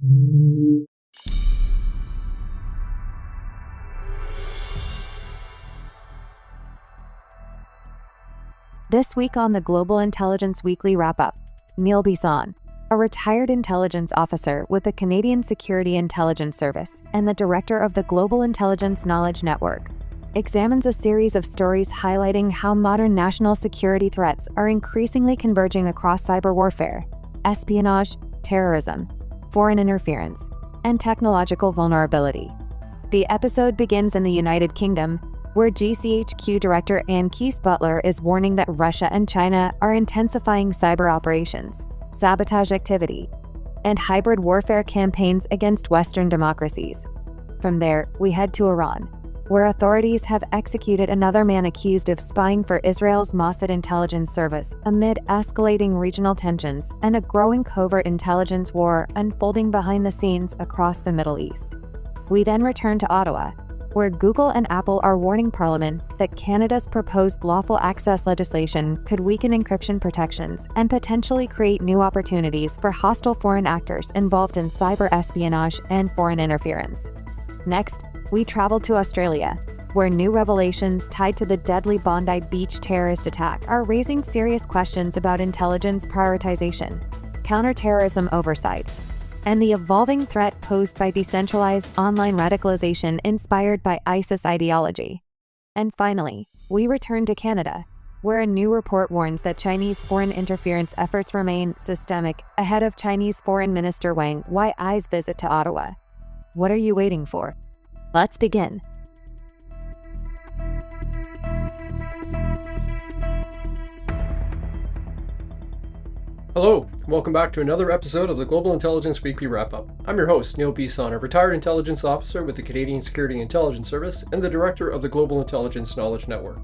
This week on the Global Intelligence Weekly Wrap-Up, Neil Bisson, a retired intelligence officer with the Canadian Security Intelligence Service and the director of the Global Intelligence Knowledge Network, examines a series of stories highlighting how modern national security threats are increasingly converging across cyber warfare, espionage, terrorism, foreign interference, and technological vulnerability. The episode begins in the United Kingdom, where GCHQ Director Anne Keese-Butler is warning that Russia and China are intensifying cyber operations, sabotage activity, and hybrid warfare campaigns against Western democracies. From there, we head to Iran, where authorities have executed another man accused of spying for Israel's Mossad intelligence service amid escalating regional tensions and a growing covert intelligence war unfolding behind the scenes across the Middle East. We then return to Ottawa, where Google and Apple are warning Parliament that Canada's proposed lawful access legislation could weaken encryption protections and potentially create new opportunities for hostile foreign actors involved in cyber espionage and foreign interference. Next, we travel to Australia, where new revelations tied to the deadly Bondi Beach terrorist attack are raising serious questions about intelligence prioritization, counterterrorism oversight, and the evolving threat posed by decentralized online radicalization inspired by ISIS ideology. And finally, we return to Canada, where a new report warns that Chinese foreign interference efforts remain systemic ahead of Chinese Foreign Minister Wang Yi's visit to Ottawa. What are you waiting for? Let's begin. Hello, and welcome back to another episode of the Global Intelligence Weekly Wrap-Up. I'm your host, Neil Bisson, a retired intelligence officer with the Canadian Security Intelligence Service and the director of the Global Intelligence Knowledge Network.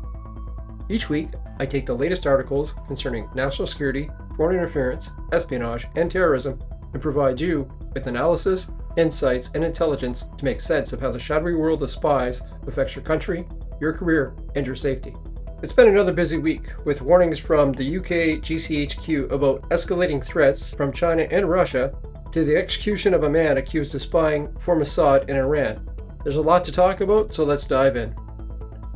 Each week, I take the latest articles concerning national security, foreign interference, espionage, and terrorism and provide you with analysis, insights, and intelligence to make sense of how the shadowy world of spies affects your country, your career, and your safety. It's been another busy week, with warnings from the UK GCHQ about escalating threats from China and Russia to the execution of a man accused of spying for Mossad in Iran. There's a lot to talk about, so let's dive in.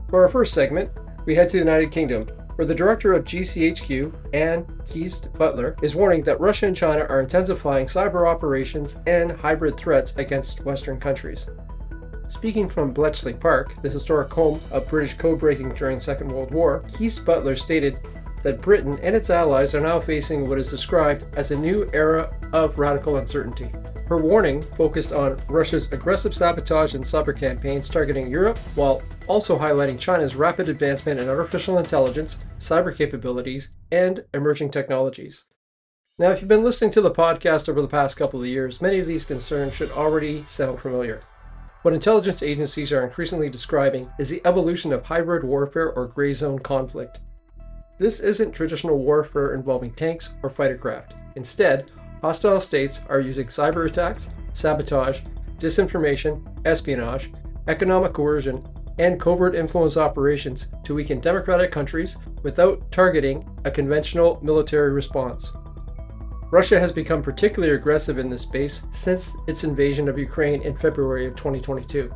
For our first segment, we head to the United Kingdom, where the director of GCHQ, Anne Keese-Butler, is warning that Russia and China are intensifying cyber operations and hybrid threats against Western countries. Speaking from Bletchley Park, the historic home of British code-breaking during the Second World War, Keese-Butler stated that Britain and its allies are now facing what is described as a new era of radical uncertainty. Her warning focused on Russia's aggressive sabotage and cyber campaigns targeting Europe, while also highlighting China's rapid advancement in artificial intelligence, cyber capabilities, and emerging technologies. Now, if you've been listening to the podcast over the past couple of years, many of these concerns should already sound familiar. What intelligence agencies are increasingly describing is the evolution of hybrid warfare or gray zone conflict. This isn't traditional warfare involving tanks or fighter craft. Instead, hostile states are using cyber attacks, sabotage, disinformation, espionage, economic coercion, and covert influence operations to weaken democratic countries without targeting a conventional military response. Russia has become particularly aggressive in this space since its invasion of Ukraine in February of 2022.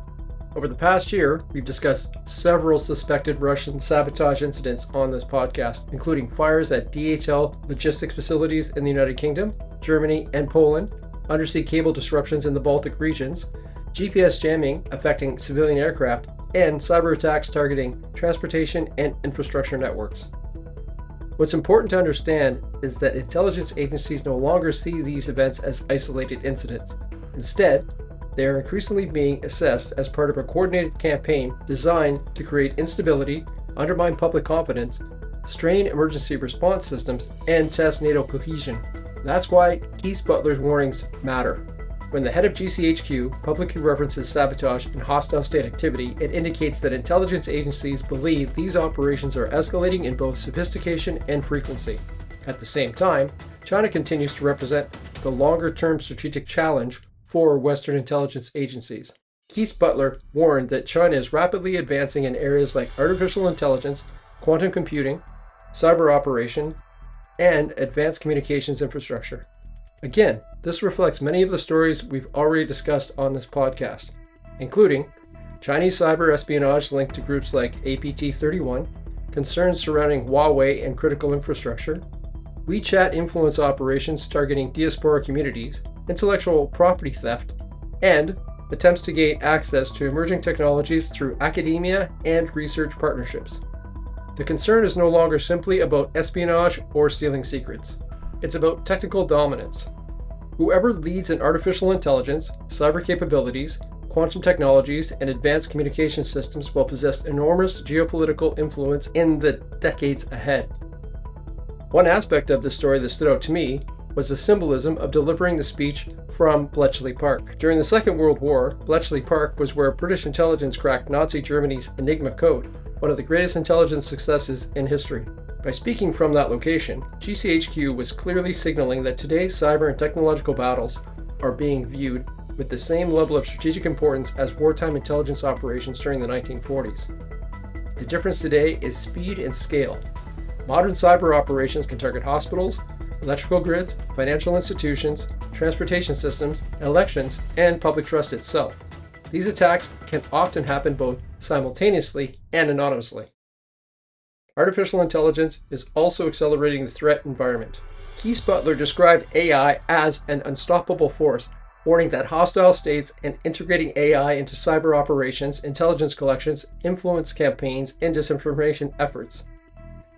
Over the past year, we've discussed several suspected Russian sabotage incidents on this podcast, including fires at DHL logistics facilities in the United Kingdom, Germany, and Poland, undersea cable disruptions in the Baltic regions, GPS jamming affecting civilian aircraft, and cyber attacks targeting transportation and infrastructure networks. What's important to understand is that intelligence agencies no longer see these events as isolated incidents. Instead, they are increasingly being assessed as part of a coordinated campaign designed to create instability, undermine public confidence, strain emergency response systems, and test NATO cohesion. That's why Keese-Butler's warnings matter. When the head of GCHQ publicly references sabotage and hostile state activity, it indicates that intelligence agencies believe these operations are escalating in both sophistication and frequency. At the same time, China continues to represent the longer-term strategic challenge for Western intelligence agencies. Keese-Butler warned that China is rapidly advancing in areas like artificial intelligence, quantum computing, cyber operation, and advanced communications infrastructure. Again, this reflects many of the stories we've already discussed on this podcast, including Chinese cyber espionage linked to groups like APT-31, concerns surrounding Huawei and critical infrastructure, WeChat influence operations targeting diaspora communities, intellectual property theft, and attempts to gain access to emerging technologies through academia and research partnerships. The concern is no longer simply about espionage or stealing secrets. It's about technical dominance. Whoever leads in artificial intelligence, cyber capabilities, quantum technologies, and advanced communication systems will possess enormous geopolitical influence in the decades ahead. One aspect of this story that stood out to me was the symbolism of delivering the speech from Bletchley Park. During the Second World War, Bletchley Park was where British intelligence cracked Nazi Germany's Enigma code, one of the greatest intelligence successes in history. By speaking from that location, GCHQ was clearly signaling that today's cyber and technological battles are being viewed with the same level of strategic importance as wartime intelligence operations during the 1940s. The difference today is speed and scale. Modern cyber operations can target hospitals, electrical grids, financial institutions, transportation systems, elections, and public trust itself. These attacks can often happen both simultaneously and anonymously. Artificial intelligence is also accelerating the threat environment. Keith Butler described AI as an unstoppable force, warning that hostile states and integrating AI into cyber operations, intelligence collections, influence campaigns, and disinformation efforts.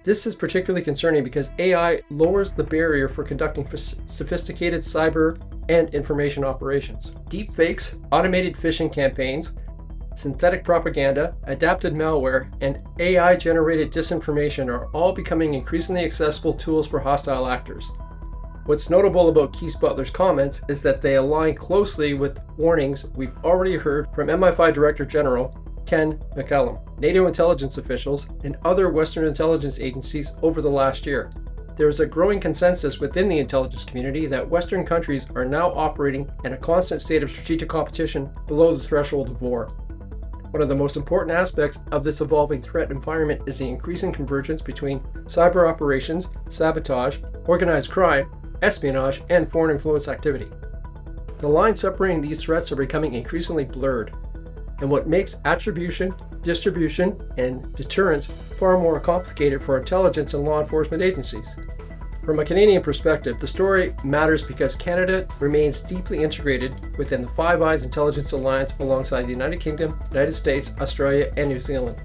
This is particularly concerning because AI lowers the barrier for conducting sophisticated cyber and information operations. Deepfakes, automated phishing campaigns, synthetic propaganda, adapted malware, and AI-generated disinformation are all becoming increasingly accessible tools for hostile actors. What's notable about Keith Butler's comments is that they align closely with warnings we've already heard from MI5 Director General Ken McCallum, NATO intelligence officials, and other Western intelligence agencies over the last year. There is a growing consensus within the intelligence community that Western countries are now operating in a constant state of strategic competition below the threshold of war. One of the most important aspects of this evolving threat environment is the increasing convergence between cyber operations, sabotage, organized crime, espionage, and foreign influence activity. The lines separating these threats are becoming increasingly blurred, and what makes attribution, distribution, and deterrence far more complicated for intelligence and law enforcement agencies. From a Canadian perspective, the story matters because Canada remains deeply integrated within the Five Eyes Intelligence Alliance alongside the United Kingdom, United States, Australia, and New Zealand.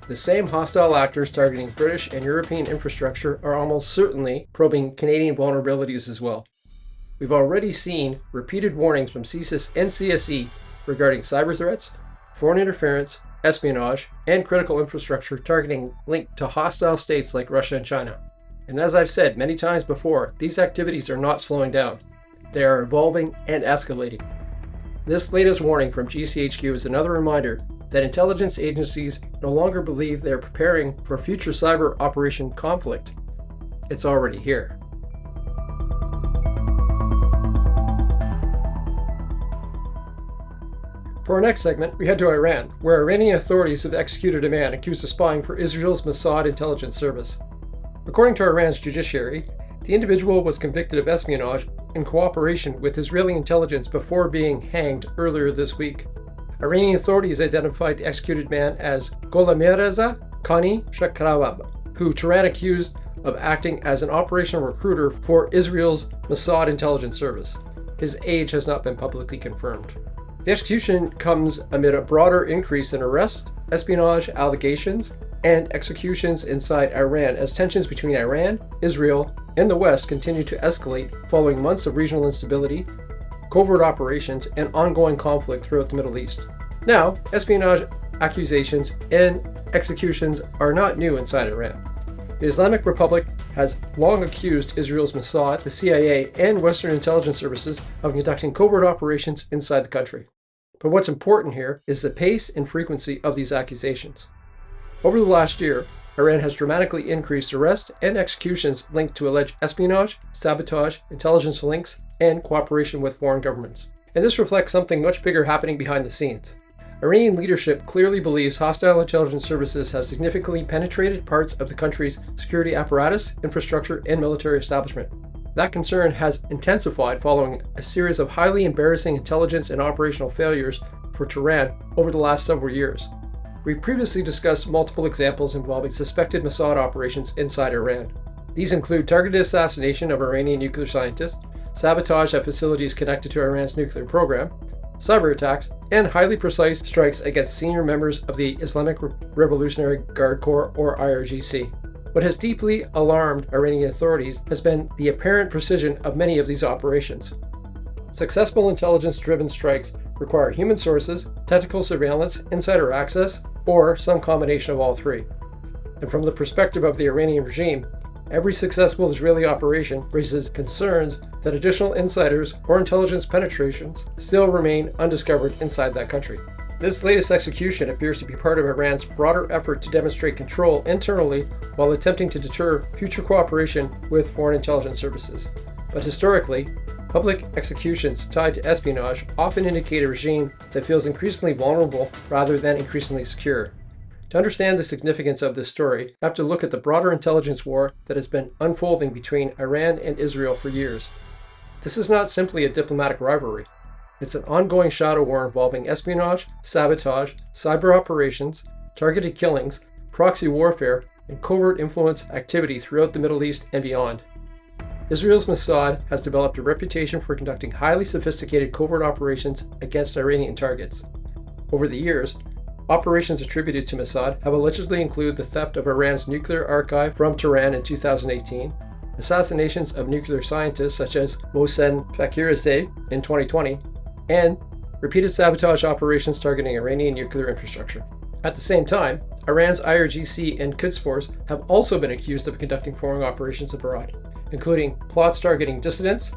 The same hostile actors targeting British and European infrastructure are almost certainly probing Canadian vulnerabilities as well. We've already seen repeated warnings from CSIS and CSE regarding cyber threats, foreign interference, espionage, and critical infrastructure targeting linked to hostile states like Russia and China. And as I've said many times before, these activities are not slowing down. They are evolving and escalating. This latest warning from GCHQ is another reminder that intelligence agencies no longer believe they are preparing for future cyber operation conflict. It's already here. For our next segment, we head to Iran, where Iranian authorities have executed a man accused of spying for Israel's Mossad intelligence service. According to Iran's judiciary, the individual was convicted of espionage in cooperation with Israeli intelligence before being hanged earlier this week. Iranian authorities identified the executed man as Gholamreza Khani Shakrawab, who Tehran accused of acting as an operational recruiter for Israel's Mossad intelligence service. His age has not been publicly confirmed. The execution comes amid a broader increase in arrests, espionage allegations, and executions inside Iran as tensions between Iran, Israel, and the West continue to escalate following months of regional instability, covert operations, and ongoing conflict throughout the Middle East. Now, espionage accusations and executions are not new inside Iran. The Islamic Republic has long accused Israel's Mossad, the CIA, and Western intelligence services of conducting covert operations inside the country. But what's important here is the pace and frequency of these accusations. Over the last year, Iran has dramatically increased arrests and executions linked to alleged espionage, sabotage, intelligence links, and cooperation with foreign governments. And this reflects something much bigger happening behind the scenes. Iranian leadership clearly believes hostile intelligence services have significantly penetrated parts of the country's security apparatus, infrastructure, and military establishment. That concern has intensified following a series of highly embarrassing intelligence and operational failures for Tehran over the last several years. We previously discussed multiple examples involving suspected Mossad operations inside Iran. These include targeted assassination of Iranian nuclear scientists, sabotage at facilities connected to Iran's nuclear program, cyber attacks, and highly precise strikes against senior members of the Islamic Revolutionary Guard Corps, or IRGC. What has deeply alarmed Iranian authorities has been the apparent precision of many of these operations. Successful intelligence-driven strikes require human sources, technical surveillance, insider access, or some combination of all three. And from the perspective of the Iranian regime, every successful Israeli operation raises concerns that additional insiders or intelligence penetrations still remain undiscovered inside that country. This latest execution appears to be part of Iran's broader effort to demonstrate control internally while attempting to deter future cooperation with foreign intelligence services. But historically, public executions tied to espionage often indicate a regime that feels increasingly vulnerable rather than increasingly secure. To understand the significance of this story, you have to look at the broader intelligence war that has been unfolding between Iran and Israel for years. This is not simply a diplomatic rivalry. It's an ongoing shadow war involving espionage, sabotage, cyber operations, targeted killings, proxy warfare, and covert influence activity throughout the Middle East and beyond. Israel's Mossad has developed a reputation for conducting highly sophisticated covert operations against Iranian targets. Over the years, operations attributed to Mossad have allegedly included the theft of Iran's nuclear archive from Tehran in 2018, assassinations of nuclear scientists such as Mohsen Fakhrizadeh in 2020, and repeated sabotage operations targeting Iranian nuclear infrastructure. At the same time, Iran's IRGC and Quds Force have also been accused of conducting foreign operations abroad, including plots targeting dissidents,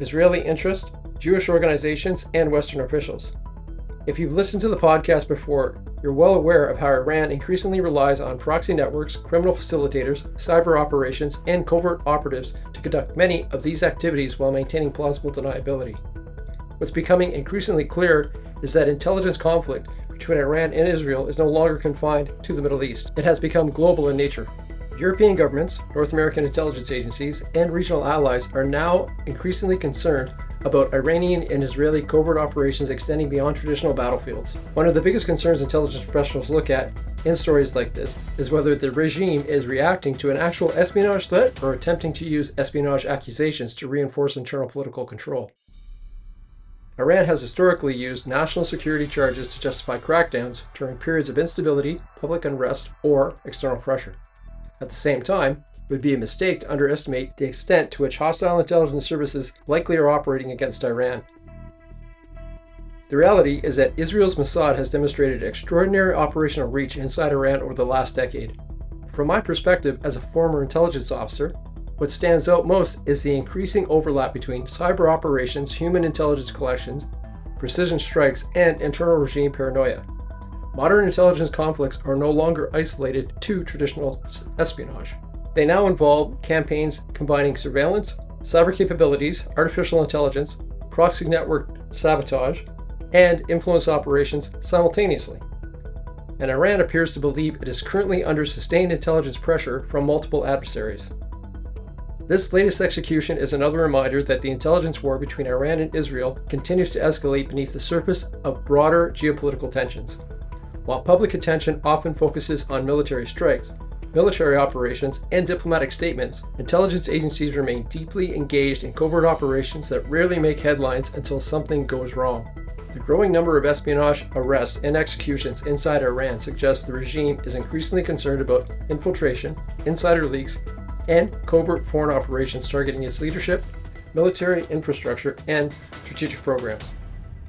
Israeli interests, Jewish organizations, and Western officials. If you've listened to the podcast before, you're well aware of how Iran increasingly relies on proxy networks, criminal facilitators, cyber operations, and covert operatives to conduct many of these activities while maintaining plausible deniability. What's becoming increasingly clear is that intelligence conflict between Iran and Israel is no longer confined to the Middle East. It has become global in nature. European governments, North American intelligence agencies, and regional allies are now increasingly concerned about Iranian and Israeli covert operations extending beyond traditional battlefields. One of the biggest concerns intelligence professionals look at in stories like this is whether the regime is reacting to an actual espionage threat or attempting to use espionage accusations to reinforce internal political control. Iran has historically used national security charges to justify crackdowns during periods of instability, public unrest, or external pressure. At the same time, it would be a mistake to underestimate the extent to which hostile intelligence services likely are operating against Iran. The reality is that Israel's Mossad has demonstrated extraordinary operational reach inside Iran over the last decade. From my perspective as a former intelligence officer, what stands out most is the increasing overlap between cyber operations, human intelligence collections, precision strikes, and internal regime paranoia. Modern intelligence conflicts are no longer isolated to traditional espionage. They now involve campaigns combining surveillance, cyber capabilities, artificial intelligence, proxy network sabotage, and influence operations simultaneously. And Iran appears to believe it is currently under sustained intelligence pressure from multiple adversaries. This latest execution is another reminder that the intelligence war between Iran and Israel continues to escalate beneath the surface of broader geopolitical tensions. While public attention often focuses on military strikes, military operations, and diplomatic statements, intelligence agencies remain deeply engaged in covert operations that rarely make headlines until something goes wrong. The growing number of espionage arrests and executions inside Iran suggests the regime is increasingly concerned about infiltration, insider leaks, and covert foreign operations targeting its leadership, military infrastructure, and strategic programs.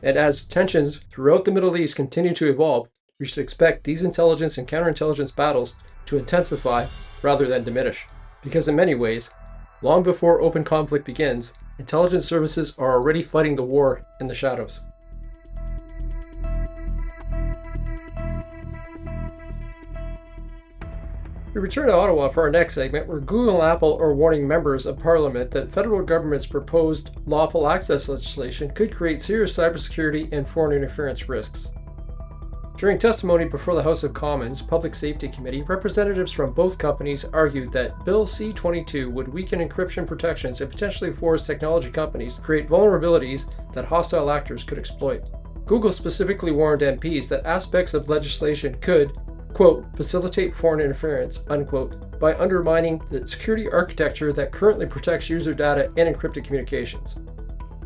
And as tensions throughout the Middle East continue to evolve, we should expect these intelligence and counterintelligence battles to intensify rather than diminish. Because in many ways, long before open conflict begins, intelligence services are already fighting the war in the shadows. We return to Ottawa for our next segment, where Google and Apple are warning members of Parliament that federal government's proposed lawful access legislation could create serious cybersecurity and foreign interference risks. During testimony before the House of Commons Public Safety Committee, representatives from both companies argued that Bill C-22 would weaken encryption protections and potentially force technology companies to create vulnerabilities that hostile actors could exploit. Google specifically warned MPs that aspects of legislation could, quote, facilitate foreign interference, unquote, by undermining the security architecture that currently protects user data and encrypted communications.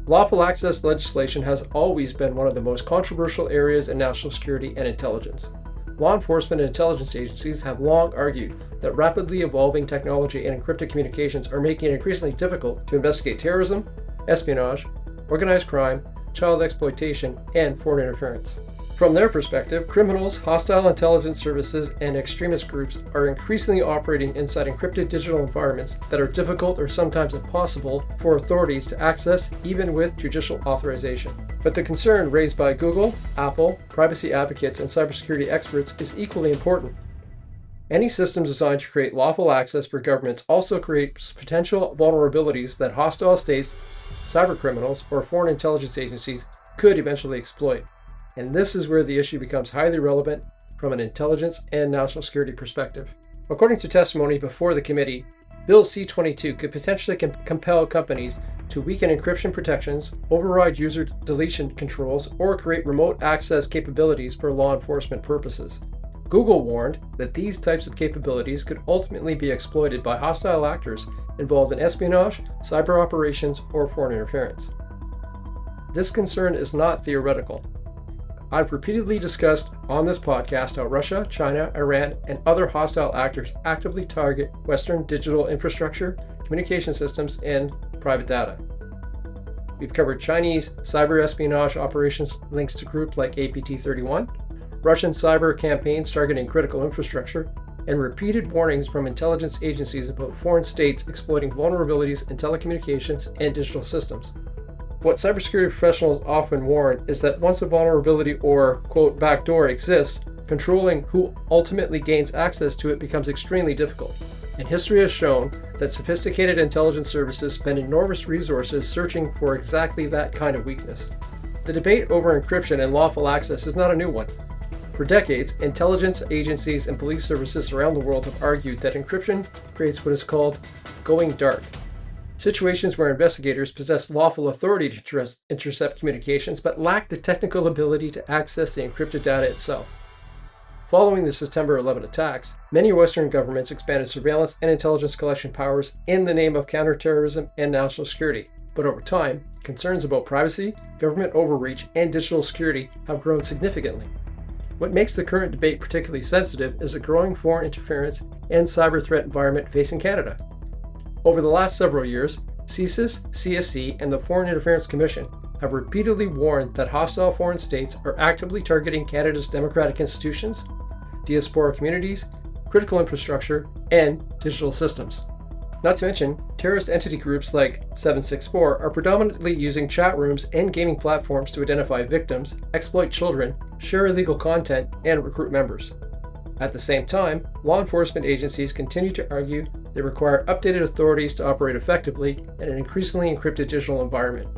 Lawful access legislation has always been one of the most controversial areas in national security and intelligence. Law enforcement and intelligence agencies have long argued that rapidly evolving technology and encrypted communications are making it increasingly difficult to investigate terrorism, espionage, organized crime, child exploitation, and foreign interference. From their perspective, criminals, hostile intelligence services, and extremist groups are increasingly operating inside encrypted digital environments that are difficult or sometimes impossible for authorities to access, even with judicial authorization. But the concern raised by Google, Apple, privacy advocates, and cybersecurity experts is equally important. Any systems designed to create lawful access for governments also create potential vulnerabilities that hostile states, cybercriminals, or foreign intelligence agencies could eventually exploit. And this is where the issue becomes highly relevant from an intelligence and national security perspective. According to testimony before the committee, Bill C-22 could potentially compel companies to weaken encryption protections, override user deletion controls, or create remote access capabilities for law enforcement purposes. Google warned that these types of capabilities could ultimately be exploited by hostile actors involved in espionage, cyber operations, or foreign interference. This concern is not theoretical. I've repeatedly discussed on this podcast how Russia, China, Iran, and other hostile actors actively target Western digital infrastructure, communication systems, and private data. We've covered Chinese cyber espionage operations links to groups like APT-31, Russian cyber campaigns targeting critical infrastructure, and repeated warnings from intelligence agencies about foreign states exploiting vulnerabilities in telecommunications and digital systems. What cybersecurity professionals often warn is that once a vulnerability or, quote, backdoor exists, controlling who ultimately gains access to it becomes extremely difficult. And history has shown that sophisticated intelligence services spend enormous resources searching for exactly that kind of weakness. The debate over encryption and lawful access is not a new one. For decades, intelligence agencies and police services around the world have argued that encryption creates what is called going dark. Situations where investigators possess lawful authority to intercept communications but lack the technical ability to access the encrypted data itself. Following the September 11 attacks, many Western governments expanded surveillance and intelligence collection powers in the name of counterterrorism and national security. But over time, concerns about privacy, government overreach, and digital security have grown significantly. What makes the current debate particularly sensitive is the growing foreign interference and cyber threat environment facing Canada. Over the last several years, CSIS, CSC, and the Foreign Interference Commission have repeatedly warned that hostile foreign states are actively targeting Canada's democratic institutions, diaspora communities, critical infrastructure, and digital systems. Not to mention, terrorist entity groups like 764 are predominantly using chat rooms and gaming platforms to identify victims, exploit children, share illegal content, and recruit members. At the same time, law enforcement agencies continue to argue they require updated authorities to operate effectively in an increasingly encrypted digital environment.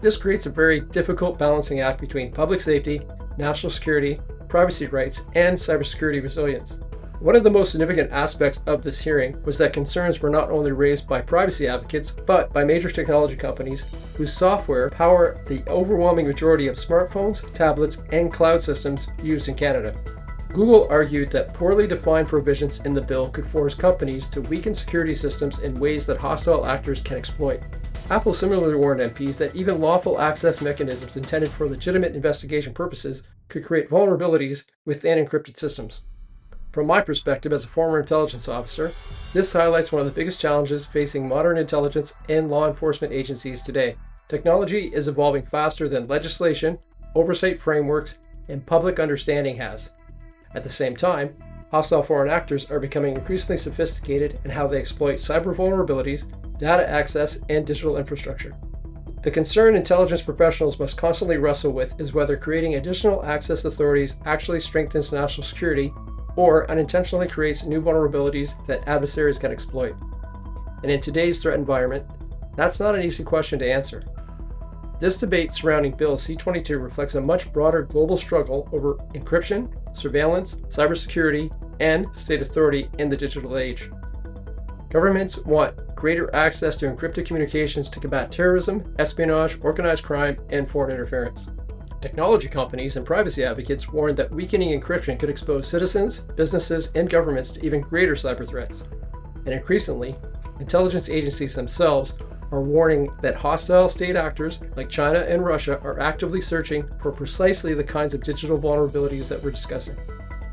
This creates a very difficult balancing act between public safety, national security, privacy rights, and cybersecurity resilience. One of the most significant aspects of this hearing was that concerns were not only raised by privacy advocates, but by major technology companies whose software power the overwhelming majority of smartphones, tablets, and cloud systems used in Canada. Google argued that poorly defined provisions in the bill could force companies to weaken security systems in ways that hostile actors can exploit. Apple similarly warned MPs that even lawful access mechanisms intended for legitimate investigation purposes could create vulnerabilities within encrypted systems. From my perspective as a former intelligence officer, this highlights one of the biggest challenges facing modern intelligence and law enforcement agencies today. Technology is evolving faster than legislation, oversight frameworks, and public understanding has. At the same time, hostile foreign actors are becoming increasingly sophisticated in how they exploit cyber vulnerabilities, data access, and digital infrastructure. The concern intelligence professionals must constantly wrestle with is whether creating additional access authorities actually strengthens national security or unintentionally creates new vulnerabilities that adversaries can exploit. And in today's threat environment, that's not an easy question to answer. This debate surrounding Bill C-22 reflects a much broader global struggle over encryption, surveillance, cybersecurity, and state authority in the digital age. Governments want greater access to encrypted communications to combat terrorism, espionage, organized crime, and foreign interference. Technology companies and privacy advocates warn that weakening encryption could expose citizens, businesses, and governments to even greater cyber threats. And increasingly, intelligence agencies themselves are warning that hostile state actors like China and Russia are actively searching for precisely the kinds of digital vulnerabilities that we're discussing.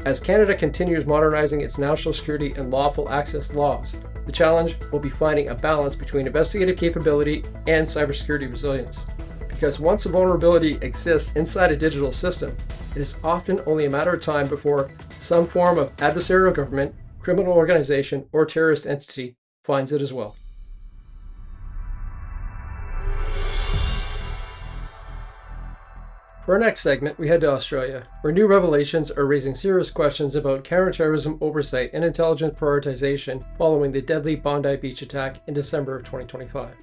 As Canada continues modernizing its national security and lawful access laws, the challenge will be finding a balance between investigative capability and cybersecurity resilience. Because once a vulnerability exists inside a digital system, it is often only a matter of time before some form of adversarial government, criminal organization, or terrorist entity finds it as well. For our next segment, we head to Australia, where new revelations are raising serious questions about counterterrorism oversight and intelligence prioritization following the deadly Bondi Beach attack in December of 2025.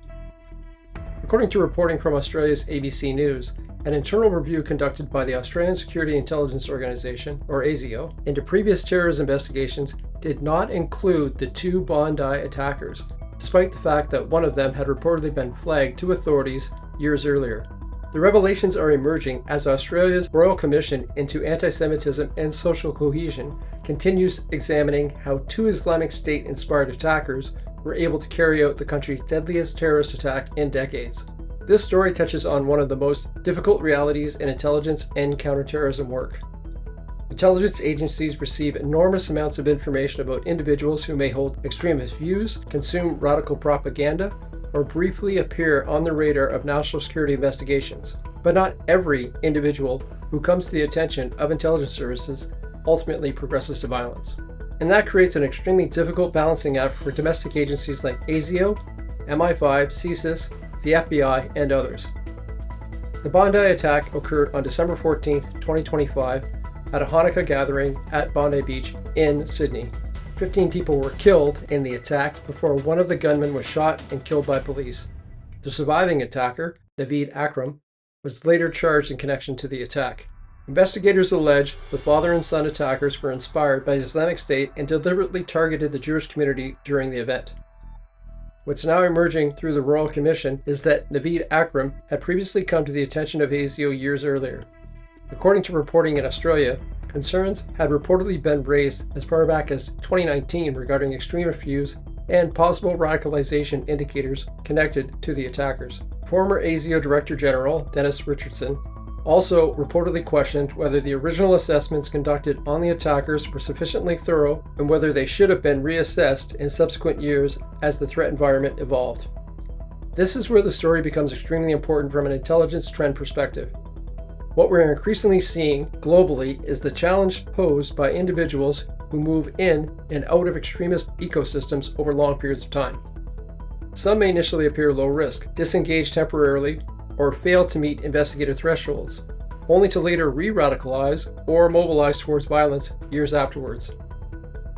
According to reporting from Australia's ABC News, an internal review conducted by the Australian Security Intelligence Organisation, or ASIO, into previous terrorism investigations did not include the two Bondi attackers, despite the fact that one of them had reportedly been flagged to authorities years earlier. The revelations are emerging as Australia's Royal Commission into Anti-Semitism and Social Cohesion continues examining how two Islamic State-inspired attackers were able to carry out the country's deadliest terrorist attack in decades. This story touches on one of the most difficult realities in intelligence and counterterrorism work. Intelligence agencies receive enormous amounts of information about individuals who may hold extremist views, consume radical propaganda, or briefly appear on the radar of national security investigations. But not every individual who comes to the attention of intelligence services ultimately progresses to violence. And that creates an extremely difficult balancing act for domestic agencies like ASIO, MI5, CSIS, the FBI, and others. The Bondi attack occurred on December 14, 2025, at a Hanukkah gathering at Bondi Beach in Sydney. 15 people were killed in the attack before one of the gunmen was shot and killed by police. The surviving attacker, Naveed Akram, was later charged in connection to the attack. Investigators allege the father and son attackers were inspired by the Islamic State and deliberately targeted the Jewish community during the event. What's now emerging through the Royal Commission is that Naveed Akram had previously come to the attention of ASIO years earlier. According to reporting in Australia, concerns had reportedly been raised as far back as 2019 regarding extremist views and possible radicalization indicators connected to the attackers. Former ASIO Director General Dennis Richardson also reportedly questioned whether the original assessments conducted on the attackers were sufficiently thorough and whether they should have been reassessed in subsequent years as the threat environment evolved. This is where the story becomes extremely important from an intelligence trend perspective. What we're increasingly seeing globally is the challenge posed by individuals who move in and out of extremist ecosystems over long periods of time. Some may initially appear low risk, disengage temporarily, or fail to meet investigative thresholds, only to later re-radicalize or mobilize towards violence years afterwards.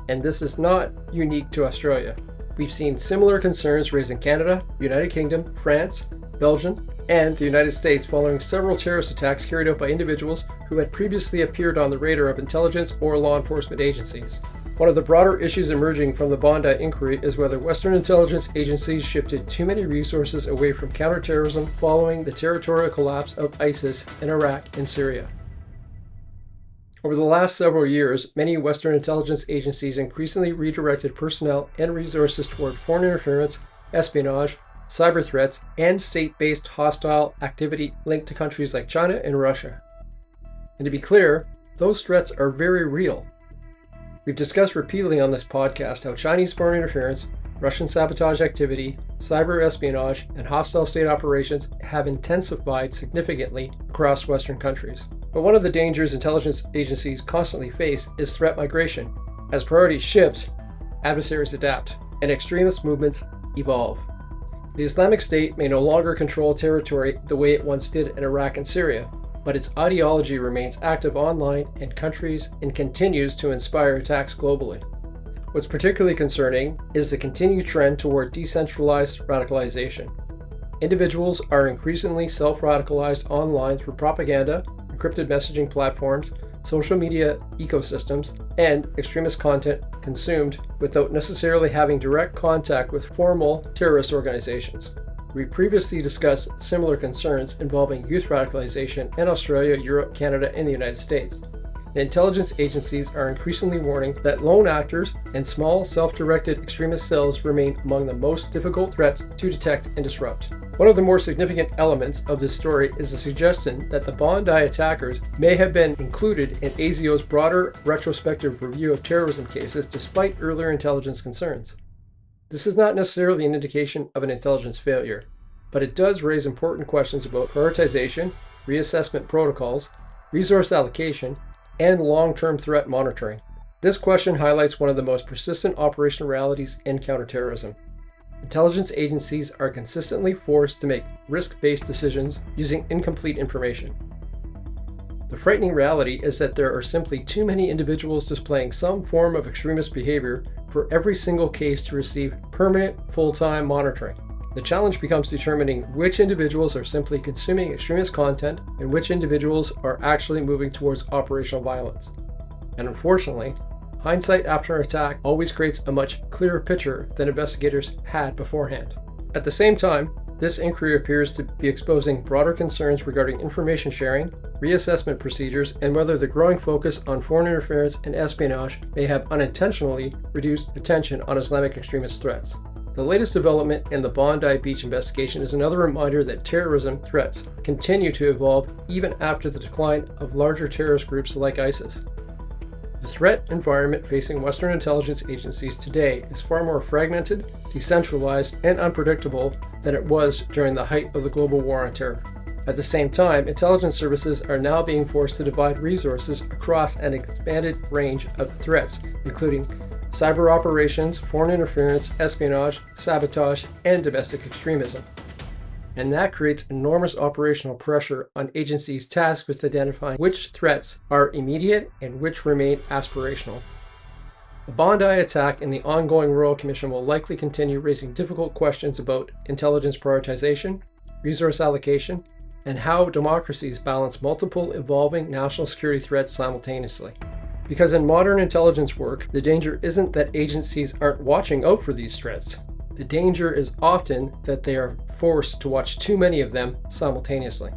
And this is not unique to Australia. We've seen similar concerns raised in Canada, United Kingdom, France, Belgium, and the United States following several terrorist attacks carried out by individuals who had previously appeared on the radar of intelligence or law enforcement agencies. One of the broader issues emerging from the Bondi inquiry is whether Western intelligence agencies shifted too many resources away from counterterrorism following the territorial collapse of ISIS in Iraq and Syria. Over the last several years, many Western intelligence agencies increasingly redirected personnel and resources toward foreign interference, espionage, cyber threats, and state-based hostile activity linked to countries like China and Russia. And to be clear, those threats are very real. We've discussed repeatedly on this podcast how Chinese foreign interference, Russian sabotage activity, cyber espionage, and hostile state operations have intensified significantly across Western countries. But one of the dangers intelligence agencies constantly face is threat migration. As priorities shift, adversaries adapt, and extremist movements evolve. The Islamic State may no longer control territory the way it once did in Iraq and Syria, but its ideology remains active online in countries and continues to inspire attacks globally. What's particularly concerning is the continued trend toward decentralized radicalization. Individuals are increasingly self-radicalized online through propaganda, encrypted messaging platforms, social media ecosystems, and extremist content consumed without necessarily having direct contact with formal terrorist organizations. We previously discussed similar concerns involving youth radicalization in Australia, Europe, Canada, and the United States. Intelligence agencies are increasingly warning that lone actors and small self-directed extremist cells remain among the most difficult threats to detect and disrupt. One of the more significant elements of this story is the suggestion that the Bondi attackers may have been included in ASIO's broader retrospective review of terrorism cases despite earlier intelligence concerns. This is not necessarily an indication of an intelligence failure, but it does raise important questions about prioritization, reassessment protocols, resource allocation, and long-term threat monitoring. This question highlights one of the most persistent operational realities in counterterrorism. Intelligence agencies are consistently forced to make risk-based decisions using incomplete information. The frightening reality is that there are simply too many individuals displaying some form of extremist behavior for every single case to receive permanent, full-time monitoring. The challenge becomes determining which individuals are simply consuming extremist content and which individuals are actually moving towards operational violence. And unfortunately, hindsight after an attack always creates a much clearer picture than investigators had beforehand. At the same time, this inquiry appears to be exposing broader concerns regarding information sharing, reassessment procedures, and whether the growing focus on foreign interference and espionage may have unintentionally reduced attention on Islamic extremist threats. The latest development in the Bondi Beach investigation is another reminder that terrorism threats continue to evolve even after the decline of larger terrorist groups like ISIS. The threat environment facing Western intelligence agencies today is far more fragmented, decentralized, and unpredictable than it was during the height of the global war on terror. At the same time, intelligence services are now being forced to divide resources across an expanded range of threats, including cyber operations, foreign interference, espionage, sabotage, and domestic extremism. And that creates enormous operational pressure on agencies tasked with identifying which threats are immediate and which remain aspirational. The Bondi attack and the ongoing Royal Commission will likely continue raising difficult questions about intelligence prioritization, resource allocation, and how democracies balance multiple evolving national security threats simultaneously. Because in modern intelligence work, the danger isn't that agencies aren't watching out for these threats. The danger is often that they are forced to watch too many of them simultaneously.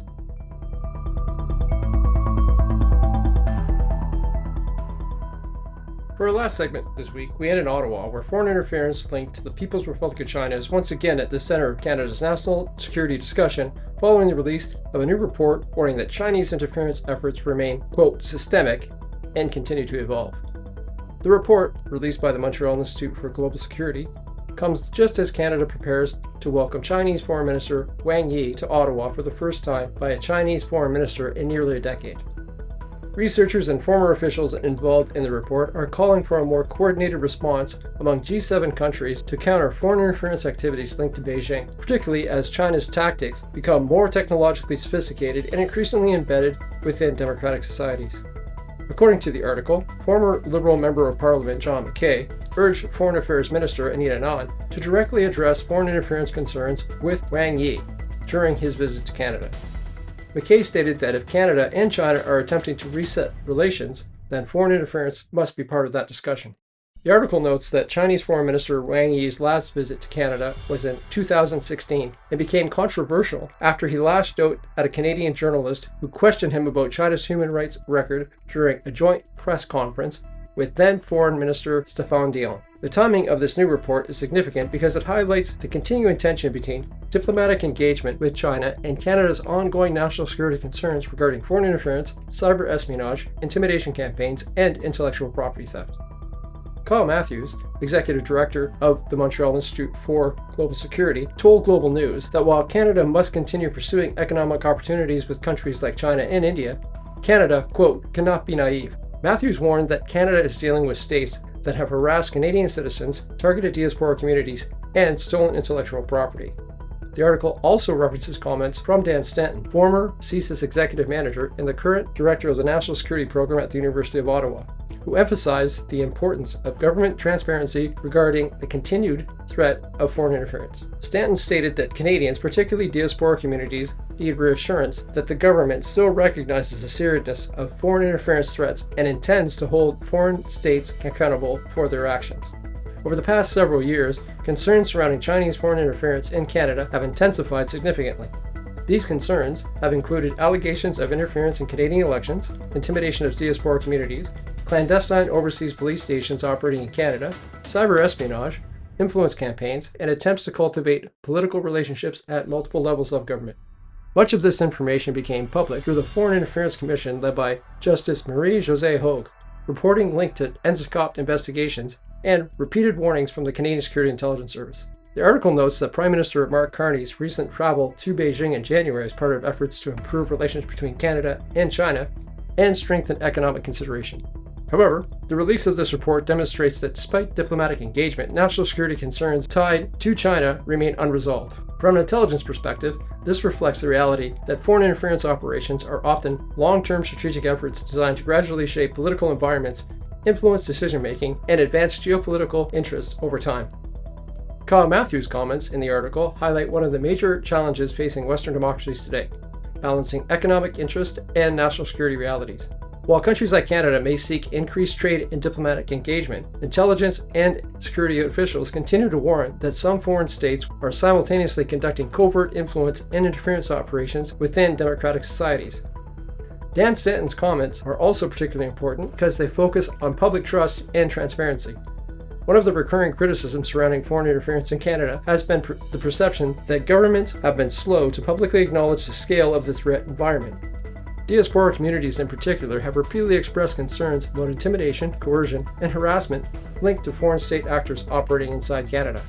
For our last segment this week, we end in Ottawa, where foreign interference linked to the People's Republic of China is once again at the center of Canada's national security discussion following the release of a new report warning that Chinese interference efforts remain, quote, systemic and continue to evolve. The report, released by the Montreal Institute for Global Security, comes just as Canada prepares to welcome Chinese Foreign Minister Wang Yi to Ottawa for the first time by a Chinese foreign minister in nearly a decade. Researchers and former officials involved in the report are calling for a more coordinated response among G7 countries to counter foreign interference activities linked to Beijing, particularly as China's tactics become more technologically sophisticated and increasingly embedded within democratic societies. According to the article, former Liberal Member of Parliament John McKay urged Foreign Affairs Minister Anita Anand to directly address foreign interference concerns with Wang Yi during his visit to Canada. McKay stated that if Canada and China are attempting to reset relations, then foreign interference must be part of that discussion. The article notes that Chinese Foreign Minister Wang Yi's last visit to Canada was in 2016 and became controversial after he lashed out at a Canadian journalist who questioned him about China's human rights record during a joint press conference with then Foreign Minister Stéphane Dion. The timing of this new report is significant because it highlights the continuing tension between diplomatic engagement with China and Canada's ongoing national security concerns regarding foreign interference, cyber espionage, intimidation campaigns, and intellectual property theft. Kyle Matthews, Executive Director of the Montreal Institute for Global Security, told Global News that while Canada must continue pursuing economic opportunities with countries like China and India, Canada, quote, cannot be naive. Matthews warned that Canada is dealing with states that have harassed Canadian citizens, targeted diaspora communities, and stolen intellectual property. The article also references comments from Dan Stanton, former CSIS executive manager and the current director of the National Security Program at the University of Ottawa, who emphasized the importance of government transparency regarding the continued threat of foreign interference. Stanton stated that Canadians, particularly diaspora communities, need reassurance that the government still recognizes the seriousness of foreign interference threats and intends to hold foreign states accountable for their actions. Over the past several years, concerns surrounding Chinese foreign interference in Canada have intensified significantly. These concerns have included allegations of interference in Canadian elections, intimidation of diaspora communities, clandestine overseas police stations operating in Canada, cyber espionage, influence campaigns, and attempts to cultivate political relationships at multiple levels of government. Much of this information became public through the Foreign Interference Commission led by Justice Marie-Josée Hogue, reporting linked to NSICOPT investigations and repeated warnings from the Canadian Security Intelligence Service. The article notes that Prime Minister Mark Carney's recent travel to Beijing in January as part of efforts to improve relations between Canada and China and strengthen economic consideration. However, the release of this report demonstrates that despite diplomatic engagement, national security concerns tied to China remain unresolved. From an intelligence perspective, this reflects the reality that foreign interference operations are often long-term strategic efforts designed to gradually shape political environments, influence decision-making, and advance geopolitical interests over time. Kyle Matthews' comments in the article highlight one of the major challenges facing Western democracies today, balancing economic interest and national security realities. While countries like Canada may seek increased trade and diplomatic engagement, intelligence and security officials continue to warn that some foreign states are simultaneously conducting covert influence and interference operations within democratic societies. Dan Stanton's comments are also particularly important because they focus on public trust and transparency. One of the recurring criticisms surrounding foreign interference in Canada has been the perception that governments have been slow to publicly acknowledge the scale of the threat environment. Diaspora communities in particular have repeatedly expressed concerns about intimidation, coercion, and harassment linked to foreign state actors operating inside Canada.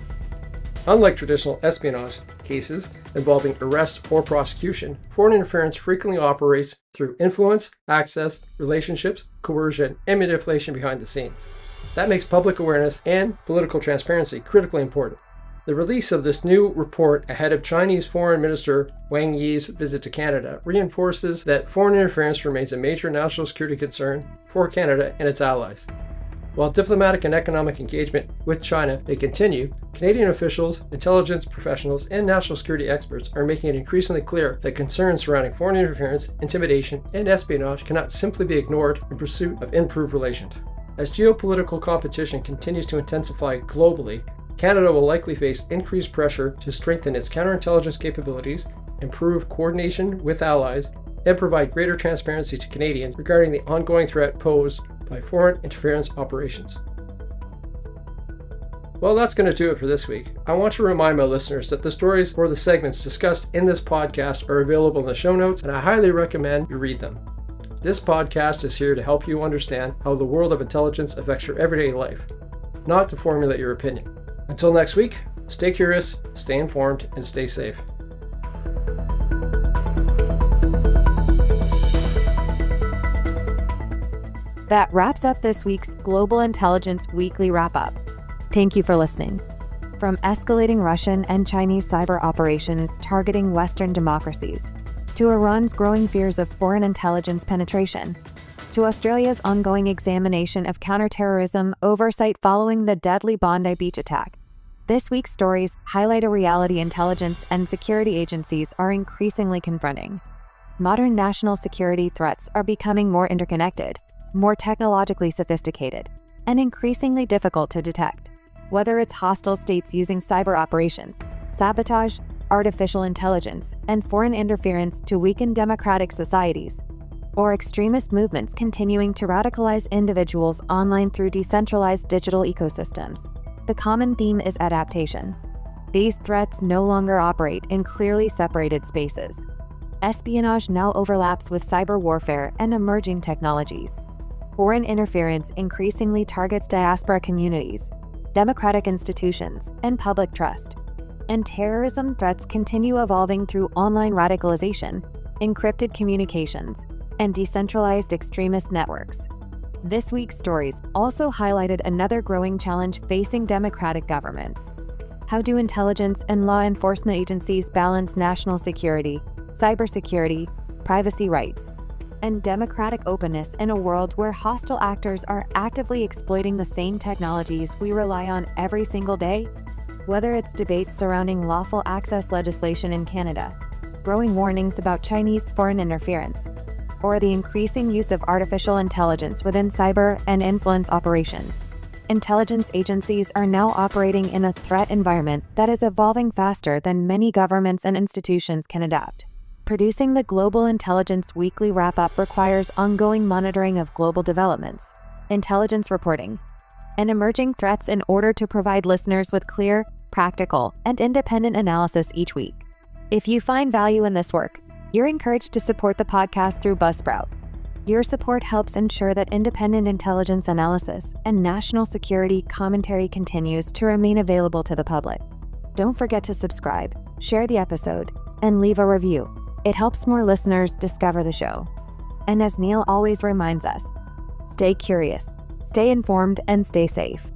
Unlike traditional espionage cases involving arrest or prosecution, foreign interference frequently operates through influence, access, relationships, coercion, and manipulation behind the scenes. That makes public awareness and political transparency critically important. The release of this new report ahead of Chinese Foreign Minister Wang Yi's visit to Canada reinforces that foreign interference remains a major national security concern for Canada and its allies. While diplomatic and economic engagement with China may continue, Canadian officials, intelligence professionals, and national security experts are making it increasingly clear that concerns surrounding foreign interference, intimidation, and espionage cannot simply be ignored in pursuit of improved relations. As geopolitical competition continues to intensify globally, Canada will likely face increased pressure to strengthen its counterintelligence capabilities, improve coordination with allies, and provide greater transparency to Canadians regarding the ongoing threat posed by foreign interference operations. Well, that's going to do it for this week. I want to remind my listeners that the stories for the segments discussed in this podcast are available in the show notes, and I highly recommend you read them. This podcast is here to help you understand how the world of intelligence affects your everyday life, not to formulate your opinion. Until next week, stay curious, stay informed, and stay safe. That wraps up this week's Global Intelligence Weekly Wrap-Up. Thank you for listening. From escalating Russian and Chinese cyber operations targeting Western democracies, to Iran's growing fears of foreign intelligence penetration, to Australia's ongoing examination of counterterrorism oversight following the deadly Bondi Beach attack, this week's stories highlight a reality intelligence and security agencies are increasingly confronting. Modern national security threats are becoming more interconnected, more technologically sophisticated, and increasingly difficult to detect. Whether it's hostile states using cyber operations, sabotage, artificial intelligence, and foreign interference to weaken democratic societies, or extremist movements continuing to radicalize individuals online through decentralized digital ecosystems, the common theme is adaptation. These threats no longer operate in clearly separated spaces. Espionage now overlaps with cyber warfare and emerging technologies. Foreign interference increasingly targets diaspora communities, democratic institutions, and public trust. And terrorism threats continue evolving through online radicalization, encrypted communications, and decentralized extremist networks. This week's stories also highlighted another growing challenge facing democratic governments: How do intelligence and law enforcement agencies balance national security, cybersecurity, privacy rights, and democratic openness in a world where hostile actors are actively exploiting the same technologies we rely on every single day? Whether it's debates surrounding lawful access legislation in Canada, growing warnings about Chinese foreign interference, or the increasing use of artificial intelligence within cyber and influence operations, intelligence agencies are now operating in a threat environment that is evolving faster than many governments and institutions can adapt. Producing the Global Intelligence Weekly Wrap-Up requires ongoing monitoring of global developments, intelligence reporting, and emerging threats in order to provide listeners with clear, practical, and independent analysis each week. If you find value in this work, you're encouraged to support the podcast through Buzzsprout. Your support helps ensure that independent intelligence analysis and national security commentary continues to remain available to the public. Don't forget to subscribe, share the episode, and leave a review. It helps more listeners discover the show. And as Neil always reminds us, stay curious, stay informed, and stay safe.